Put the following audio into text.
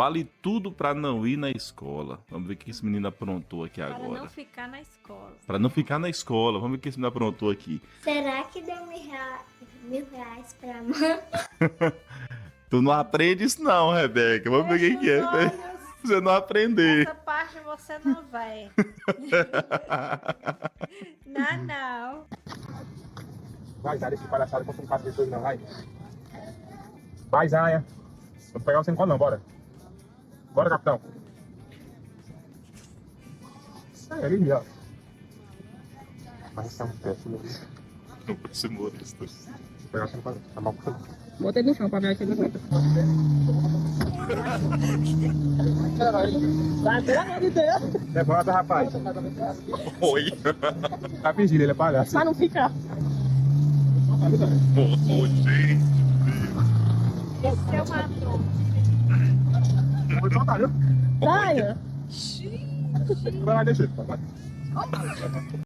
Vale tudo pra não ir na escola. Vamos ver o que esse menino aprontou aqui Para agora. não ficar na escola. Pra não ficar na escola. Vamos ver o que esse menino aprontou aqui. Será que deu R$ 1.000 pra mãe? Tu não aprende isso não, Rebeca. Vamos ver o que Fecha é. os olhos. Você não aprender. Essa parte você não vai. Não. Vai, Zaya, deixa de palhaçada, que eu não faço isso hoje não, vai. Vai, Zaya. Vou pegar você no colo não, bora. Bora, capitão. Sério, ó. Mas isso é um péssimo. Não parece humorista. Vou pegar você no colo, tá bom? Botei no chão pra ver se ele aguenta. Vai, pelo amor de Deus. Levanta, rapaz. Oi. Tá fingindo, ele é palhaço. Pra não ficar. Ô, gente. Esse é o matou. Vou soltar, viu? Saia. Vai lá, deixa ele.